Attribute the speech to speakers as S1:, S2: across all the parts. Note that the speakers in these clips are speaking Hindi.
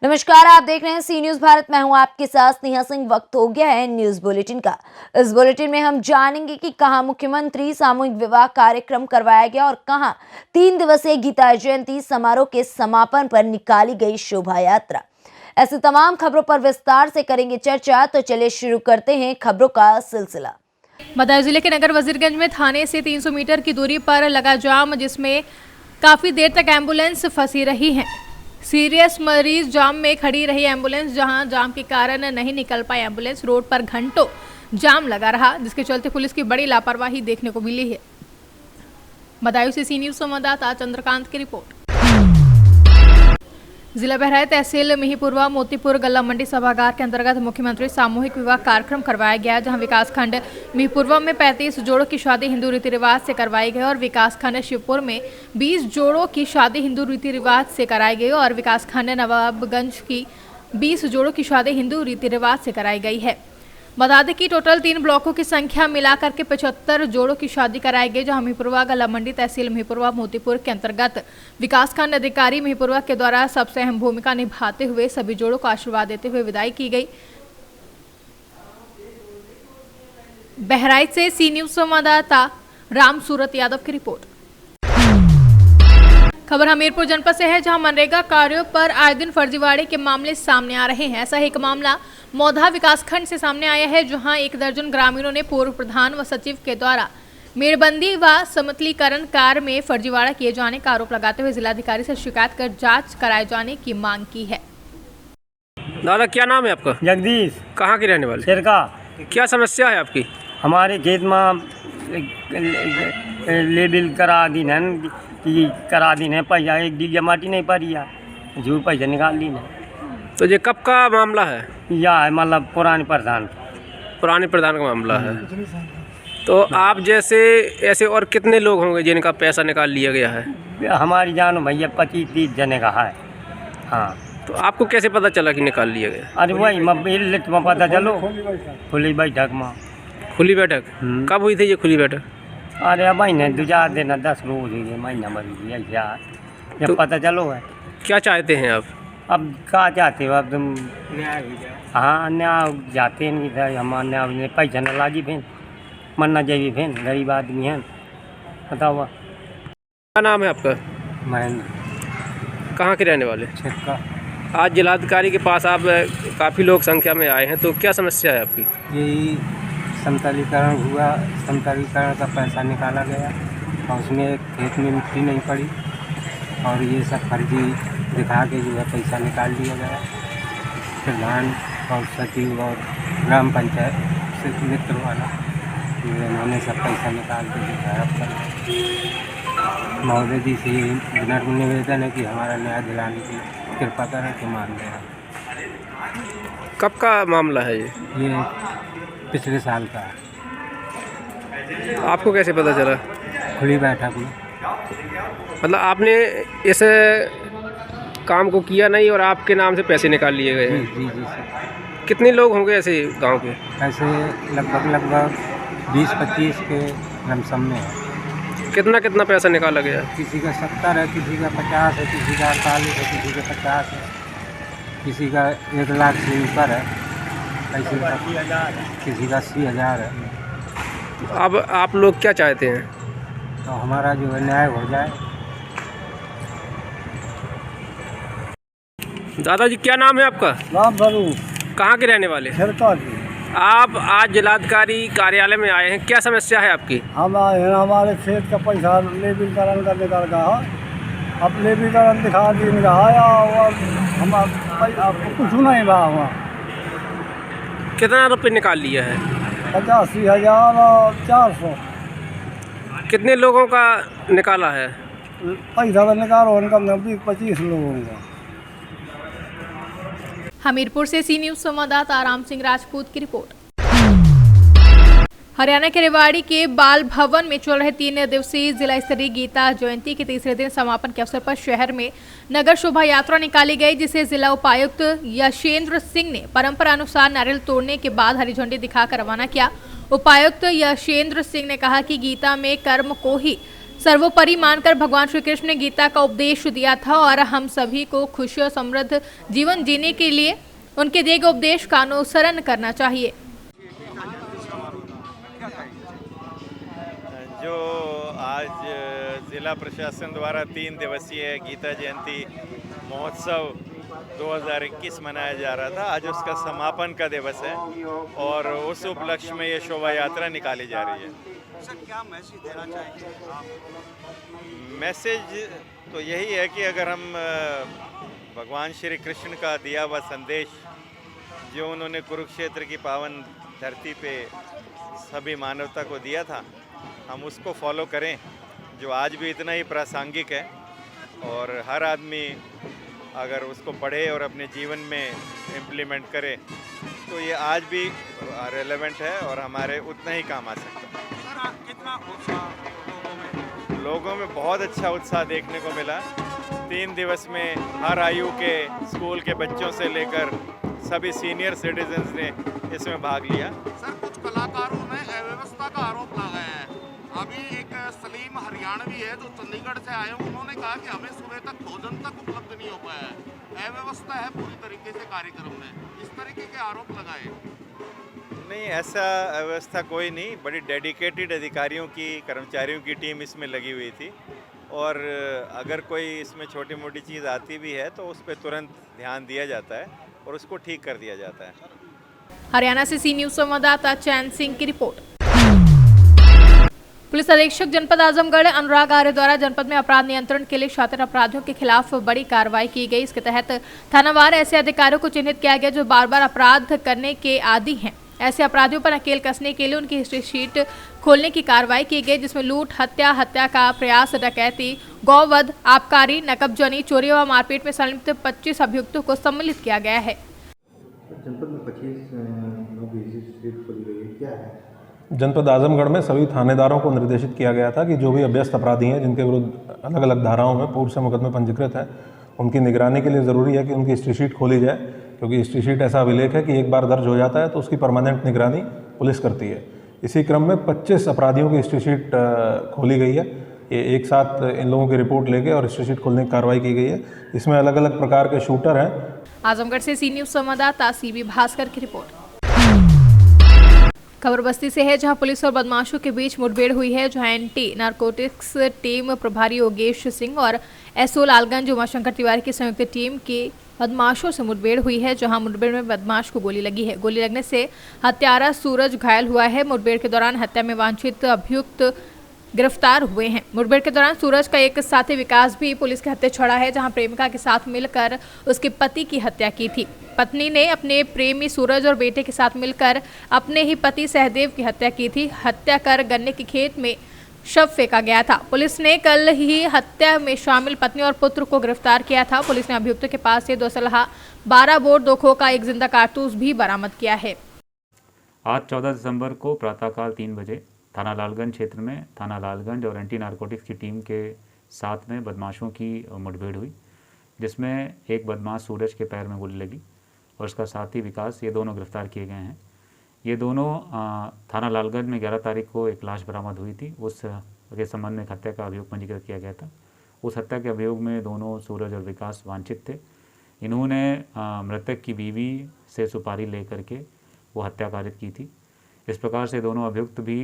S1: नमस्कार, आप देख रहे हैं सी न्यूज भारत। मैं हूं आपके साथ स्नेहा सिंह। वक्त हो गया है न्यूज बुलेटिन का। इस बुलेटिन में हम जानेंगे कि कहां मुख्यमंत्री सामूहिक विवाह कार्यक्रम करवाया गया और कहां 3 दिवसीय गीता जयंती समारोह के समापन पर निकाली गई शोभा यात्रा। ऐसी तमाम खबरों पर विस्तार से करेंगे चर्चा। तो चलिए शुरू करते हैं खबरों का सिलसिला।
S2: बदायूं जिले के नगर वजीरगंज में थाने से 300 मीटर की दूरी पर लगा जाम, जिसमें काफी देर तक एम्बुलेंस फंसी रही है। सीरियस मरीज जाम में खड़ी रही एम्बुलेंस, जहां जाम के कारण नहीं निकल पाई एम्बुलेंस। रोड पर घंटों जाम लगा रहा, जिसके चलते पुलिस की बड़ी लापरवाही देखने को मिली है। बदायूं से सी न्यूज संवाददाता चंद्रकांत की रिपोर्ट। जिला बहराइच तहसील मिहीपुरवा मोतीपुर गल्ला मंडी सभागार के अंतर्गत मुख्यमंत्री सामूहिक विवाह कार्यक्रम करवाया गया, जहां विकासखंड मिहीपुरवा में 35 जोड़ों की शादी हिंदू रीति रिवाज से करवाई गई और विकासखंड शिवपुर में 20 जोड़ों की शादी हिंदू रीति रिवाज से कराई गई और विकासखंड नवाबगंज की 20 जोड़ों की शादी हिंदू रीति रिवाज से कराई गई है। बता दें कि टोटल 3 ब्लॉकों की संख्या मिलाकर के 75 जोड़ों की शादी कराई गई, जहां मिहीपुरवा गल्ला मंडी तहसील मिहीपुरवा मोतीपुर के अंतर्गत विकासखंड अधिकारी मिहीपुरवा के द्वारा सबसे अहम भूमिका निभाते हुए सभी जोड़ों को आशीर्वाद देते हुए विदाई की गई। बहराइच से सी न्यूज संवाददाता राम सूरत यादव की रिपोर्ट। खबर हमीरपुर जनपद से है, जहां मनरेगा कार्यों पर आए दिन फर्जीवाड़े के मामले सामने आ रहे हैं। ऐसा एक मामला मौधा विकासखंड से सामने आया है, जहां 1 दर्जन ग्रामीणों ने पूर्व प्रधान व सचिव के द्वारा मेड़बंदी व समतलीकरण कार्य में फर्जीवाड़ा किए जाने का आरोप लगाते हुए जिलाधिकारी से शिकायत कर जांच कराए जाने की मांग की है।
S3: दादा, क्या नाम है आपका?
S4: जगदीश।
S3: कहाँ के रहने वाले?
S4: शेरका।
S3: क्या समस्या है आपकी?
S4: हमारे खेत में लेबिल करा दी है कि करा दी है, पैसा 1 डीलिया माटी नहीं पड़ी है, झूठ पैसा निकाल दी है।
S3: तो ये कब का मामला है?
S4: यह है मतलब पुराने प्रधान
S3: का मामला है। तो आप जैसे ऐसे और कितने लोग होंगे जिनका पैसा निकाल लिया गया है?
S4: हमारी जानो भैया 25-30 जने का है। हाँ,
S3: तो आपको कैसे पता चला कि निकाल लिया गया?
S4: अरे वही लिस्ट में पता चलो, खुली बैठक में।
S3: खुली बैठक कब हुई थी ये खुली बैठक?
S4: अरे महीने 2-4 दिन 10 रोज हुई, महीना भर ऐसा जब
S3: तो
S4: पता चलो है।
S3: क्या चाहते हैं आप?
S4: अब क्या चाहते हो अब तुम? हाँ, न्याय जाते हैं इधर, हम न्याय पैसा न लागी फिर मरना चाहिए, फिर गरीब आदमी हैं। बताओ।
S3: क्या नाम है आपका?
S4: महेंद्र।
S3: कहाँ के रहने वाले?
S4: छक्का।
S3: आज जिलाधिकारी के पास आप काफ़ी लोग संख्या में आए हैं, तो क्या समस्या है आपकी?
S4: यही समतलीकरण हुआ, समतलीकरण का पैसा निकाला गया और उसमें खेत में मिट्टी नहीं पड़ी और ये सब फर्जी दिखा के जो है पैसा निकाल लिया गया। प्रधान और सचिव और ग्राम पंचायत से मित्र वाला इन्होंने सब पैसा निकाल के दिखाया। महोदय जी से विनम्र निवेदन है कि हमारा न्याय दिलाने की कृपा करें तो मान दें।
S3: कब का मामला है
S4: ये पिछले साल का है।
S3: आपको कैसे पता चला?
S4: खुली बैठक में।
S3: मतलब आपने इस काम को किया नहीं और आपके नाम से पैसे निकाल लिए गए हैं?
S4: जी सर।
S3: कितने लोग होंगे ऐसे गांव के?
S4: ऐसे लगभग 20-25 के लमसम में है।
S3: कितना पैसा निकाला गया?
S4: किसी का 70 है, किसी का 50 है, किसी का 48 है, किसी का 50 है, किसी का 1 लाख से ऊपर है, ऐसे किसी का 80,000 है।
S3: अब आप लोग क्या चाहते हैं?
S4: तो हमारा जो है न्याय हो जाए।
S3: दादाजी, क्या नाम है आपका?
S4: राम भरू।
S3: कहाँ के रहने वाले?
S4: शेरका जी।
S3: आप आज जिलाधिकारी कार्यालय में आए हैं, क्या समस्या है आपकी?
S4: हम आए हैं, हमारे खेत का पैसा लेबिलकरण करने का रहा है। अब लेबिलकरण दिखा दी रहा है और हम आपको कुछ नहीं रहा हुआ।
S3: कितना रुपये निकाल लिया है?
S4: 85,000 और 400।
S3: कितने लोगों का निकाला है?
S4: पैसा तो निकालो, उनका 25 लोगों का।
S2: हमीरपुर से सी न्यूज संवाददाता राम सिंह राजपूत की रिपोर्ट। हरियाणा के रेवाड़ी के बाल भवन में चल रहे 3 दिवसीय जिला स्तरीय गीता जयंती के तीसरे दिन समापन के अवसर पर शहर में नगर शोभा यात्रा निकाली गई, जिसे जिला उपायुक्त यशेंद्र सिंह ने परंपरा अनुसार नारियल तोड़ने के बाद हरी झंडी दिखाकर रवाना किया। उपायुक्त यशेंद्र सिंह ने कहा कि गीता में कर्म को ही सर्वोपरि मानकर भगवान श्री कृष्ण ने गीता का उपदेश दिया था और हम सभी को खुशी और समृद्ध जीवन जीने के लिए उनके दिए गए उपदेश का अनुसरण करना चाहिए।
S5: जो आज जिला प्रशासन द्वारा 3 दिवसीय गीता जयंती महोत्सव 2021 मनाया जा रहा था, आज उसका समापन का दिवस है और उस उपलक्ष्य में ये शोभा यात्रा निकाली जा रही है।
S6: सर, क्या मैसेज देना चाहेंगे आप?
S5: मैसेज तो यही है कि अगर हम भगवान श्री कृष्ण का दिया हुआ संदेश जो उन्होंने कुरुक्षेत्र की पावन धरती पे सभी मानवता को दिया था, हम उसको फॉलो करें, जो आज भी इतना ही प्रासंगिक है और हर आदमी अगर उसको पढ़े और अपने जीवन में इम्प्लीमेंट करे तो ये आज भी रेलेवेंट है और हमारे उतना ही काम आ सकता है।
S6: सर, कितना उत्साह
S5: लोगों में बहुत अच्छा उत्साह देखने को मिला। 3 दिवस में हर आयु के स्कूल के बच्चों से लेकर सभी सीनियर सिटीजन्स ने इसमें भाग लिया।
S6: सर, कुछ कलाकारों ने अव्यवस्था का आरोप लगाया है। अभी एक सलीम हरियाणवी है जो चंडीगढ़ से आए, उन्होंने कहा कि हमें सुबह तक भोजन तक उपलब्ध नहीं हो पाया है, अव्यवस्था है पूरी तरीके से कार्यक्रम में, इस तरीके के आरोप लगाए।
S5: नहीं, ऐसा व्यवस्था कोई नहीं, बड़ी डेडिकेटेड अधिकारियों की कर्मचारियों की टीम इसमें लगी हुई थी और अगर कोई इसमें छोटी मोटी चीज़ आती भी है तो उस पर तुरंत ध्यान दिया जाता है और उसको ठीक कर दिया जाता है।
S2: हरियाणा से सी न्यूज संवाददाता चैन सिंह की रिपोर्ट। पुलिस अधीक्षक जनपद आजमगढ़ अनुराग आर्य द्वारा जनपद में अपराध नियंत्रण के लिए शातिर अपराधियों के खिलाफ बड़ी कार्रवाई की गई। इसके तहत थानावार ऐसे अधिकारियों को चिन्हित किया गया जो बार बार अपराध करने के आदी हैं। ऐसे अपराधियों पर नकेल कसने के लिए उनकी हिस्ट्री शीट खोलने की कार्रवाई की गई, जिसमें लूट, हत्या का प्रयास, डकैती, गौवध, आबकारी, नकबजनी, चोरी व मारपीट में संलिप्त 25 अभियुक्तों को सम्मिलित किया गया है।
S7: जनपद में 25 लोगों की शीट खोली गई है, क्या है?
S8: जनपद आजमगढ़ में सभी थानेदारों को निर्देशित किया गया था कि जो भी अभ्यस्त अपराधी हैं जिनके विरुद्ध अलग अलग धाराओं में पूर्व से मुकदमे पंजीकृत है, उनकी निगरानी के लिए ज़रूरी है कि उनकी हिस्ट्री शीट खोली जाए, क्योंकि हिस्ट्री शीट ऐसा अभिलेख है कि एक बार दर्ज हो जाता है तो उसकी परमानेंट निगरानी पुलिस करती है। इसी क्रम में 25 अपराधियों की हिस्ट्री शीट खोली गई है। ये एक साथ इन लोगों की रिपोर्ट लेके और हिस्ट्री शीट खोलने की कार्रवाई की गई है। इसमें अलग अलग प्रकार के शूटर हैं।
S2: आजमगढ़ से सी न्यूज संवाददाता सीबी भास्कर की रिपोर्ट। खबर बस्ती से है, जहां पुलिस और बदमाशों के बीच मुठभेड़ हुई है, जहां एंटी नारकोटिक्स टीम प्रभारी योगेश सिंह और एसओ लालगंज उमाशंकर तिवारी की संयुक्त टीम की बदमाशों से मुठभेड़ हुई है, जहां मुठभेड़ में बदमाश को गोली लगी है। गोली लगने से हत्यारा सूरज घायल हुआ है। मुठभेड़ के दौरान हत्या में वांछित अभियुक्त गिरफ्तार हुए हैं। मुठभेड़ के दौरान सूरज का एक साथी विकास भी पुलिस के हत्थे चढ़ा है, जहां प्रेमिका के साथ मिलकर उसके पति की हत्या की थी। पत्नी ने अपने प्रेमी सूरज और बेटे के साथ मिलकर अपने ही पति सहदेव की हत्या की थी। हत्या कर गन्ने के खेत में शव फेंका गया था। पुलिस ने कल ही हत्या में शामिल पत्नी और पुत्र को गिरफ्तार किया था। पुलिस ने अभियुक्त के पास से 2 असलहा, 12 बोर, 2 खोखा, 1 जिंदा कारतूस भी बरामद किया है।
S9: आज 14 दिसंबर को प्रातःकाल 3 बजे थाना लालगंज क्षेत्र में थाना लालगंज और एंटी नारकोटिक्स की टीम के साथ में बदमाशों की मुठभेड़ हुई, जिसमें एक बदमाश सूरज के पैर में गोली लगी और उसका साथी विकास, ये दोनों गिरफ्तार किए गए हैं। ये दोनों थाना लालगंज में 11 तारीख को एक लाश बरामद हुई थी, उस के संबंध में हत्या का अभियोग पंजीकृत किया गया था। उस हत्या के अभियोग में दोनों सूरज और विकास वांछित थे। इन्होंने मृतक की बीवी से सुपारी लेकर के वो हत्या कारित की थी। इस प्रकार से दोनों अभियुक्त भी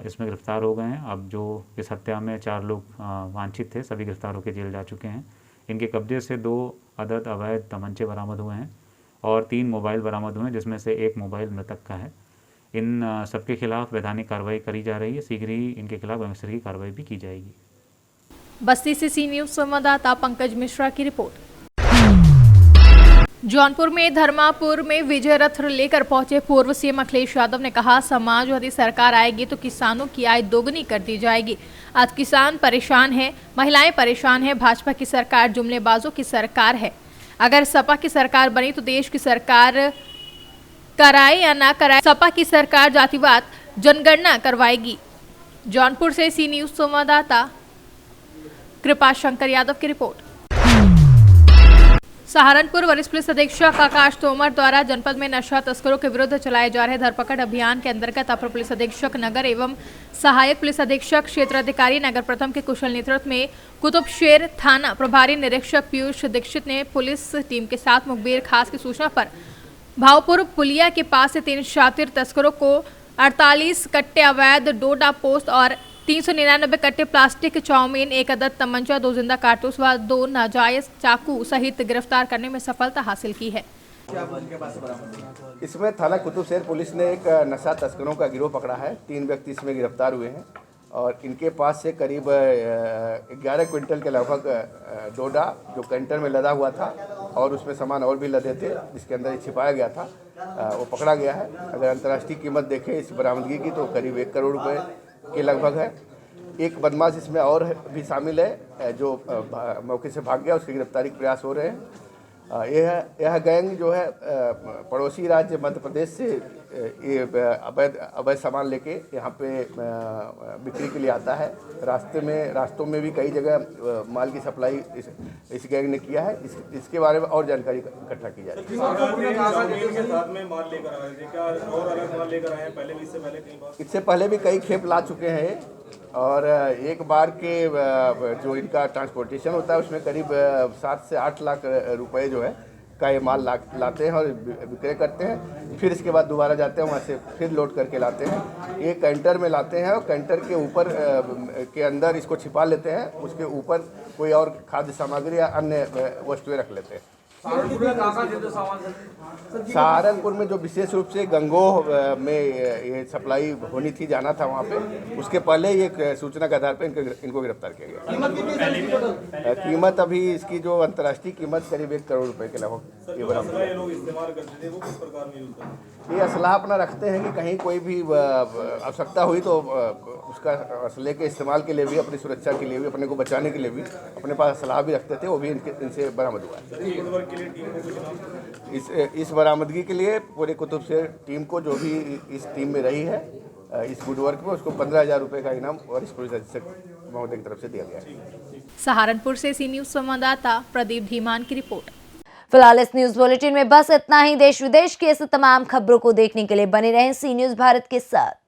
S9: इसमें गिरफ्तार हो गए हैं। अब जो इस हत्या में 4 लोग वांछित थे, सभी गिरफ्तार होकर जेल जा चुके हैं। इनके कब्जे से 2 अदद अवैध तमंचे बरामद हुए हैं और 3 मोबाइल बरामद हुए हैं, जिसमें से 1 मोबाइल मृतक का है। इन सबके खिलाफ वैधानिक कार्रवाई करी जा रही है। शीघ्र ही इनके खिलाफ गैंगस्टर की कार्रवाई भी की जाएगी।
S2: बस्ती से सी न्यूज संवाददाता पंकज मिश्रा की रिपोर्ट। जौनपुर में धर्मापुर में विजय रथ लेकर पहुंचे पूर्व सीएम अखिलेश यादव ने कहा, समाजवादी सरकार आएगी तो किसानों की आय दोगुनी कर दी जाएगी। आज किसान परेशान हैं, महिलाएं परेशान हैं। भाजपा की सरकार जुमलेबाजों की सरकार है। अगर सपा की सरकार बनी तो देश की सरकार कराए या ना कराए, सपा की सरकार जातिवाद जनगणना करवाएगी। जौनपुर से सी न्यूज संवाददाता कृपा शंकर यादव की रिपोर्ट। सहारनपुर वरिष्ठ पुलिस अधीक्षक आकाश तोमर द्वारा जनपद में नशा तस्करों के विरुद्ध चलाए जा रहे धरपकड़ अभियान के अंतर्गत अपर पुलिस अधीक्षक नगर एवं सहायक पुलिस अधीक्षक क्षेत्राधिकारी नगर प्रथम के कुशल नेतृत्व में कुतुबशेर थाना प्रभारी निरीक्षक पीयूष दीक्षित ने पुलिस टीम के साथ मुखबिर खास की सूचना पर भावपुर पुलिया के पास से 3 शातिर तस्करों को 48 कट्टे अवैध डोडा पोस्ट और 399 कट्टे प्लास्टिक चाउमीन, 1 अदद तमंचा, 2 जिंदा कारतूस व 2 नाजायज चाकू सहित गिरफ्तार करने में सफलता हासिल की है।
S10: इसमें थाना कुतुबशेर पुलिस ने एक नशा तस्करों का गिरोह पकड़ा है। 3 व्यक्ति इसमें गिरफ्तार हुए हैं और इनके पास से करीब 11 क्विंटल के लगभग डोडा जो कैंटर में लदा हुआ था और उसमें सामान और भी लदे थे जिसके अंदर ये छिपाया गया था, वो पकड़ा गया है। अगर अंतर्राष्ट्रीय कीमत देखें इस बरामदगी की तो करीब 1 करोड़ रुपए के लगभग है। एक बदमाश इसमें और भी शामिल है जो मौके से भाग गया, उसकी गिरफ्तारी के प्रयास हो रहे हैं। यह गैंग जो है पड़ोसी राज्य मध्य प्रदेश से ये अवैध सामान लेके यहाँ पे बिक्री के लिए आता है। रास्तों में भी कई जगह माल की सप्लाई इस गैंग ने किया है। इसके बारे में और जानकारी इकट्ठा की जा रही है। इससे पहले भी कई खेप ला चुके हैं और एक बार के जो इनका ट्रांसपोर्टेशन होता है उसमें करीब 7 से 8 लाख रुपए जो है का ये माल लाते हैं और विक्रय करते हैं। फिर इसके बाद दोबारा जाते हैं, वहाँ से फिर लोड करके लाते हैं। ये कैंटर में लाते हैं और कैंटर के ऊपर के अंदर इसको छिपा लेते हैं, उसके ऊपर कोई और खाद्य सामग्री या अन्य वस्तुएं रख लेते हैं। सहारनपुर में जो विशेष रूप से गंगोह में ये सप्लाई होनी थी, जाना था वहाँ पे, उसके पहले ये सूचना के आधार पर इनको गिरफ्तार किया गया। कीमत अभी इसकी जो अंतर्राष्ट्रीय कीमत करीब 1 करोड़ रुपए के लगभग ये बरामद। ये असलाह अपना रखते हैं कि कहीं कोई भी आवश्यकता हुई तो उसका असले के इस्तेमाल के लिए भी, अपनी सुरक्षा के लिए भी, अपने को बचाने के लिए भी अपने पास असलाह भी रखते थे, वो भी इनसे बरामद हुआ है। इस बरामदगी के लिए पूरे कुतुबशेर टीम को, जो भी इस टीम में रही है इस गुड वर्क में, उसको 15,000 रुपये का इनाम वरिष्ठ पुलिस अधीक्षक महोदय की तरफ से दिया गया है।
S2: सहारनपुर से सी न्यूज संवाददाता प्रदीप धीमान की रिपोर्ट।
S1: फिलहाल इस न्यूज बुलेटिन में बस इतना ही। देश विदेश की ऐसे तमाम खबरों को देखने के लिए बने रहें सी न्यूज भारत के साथ।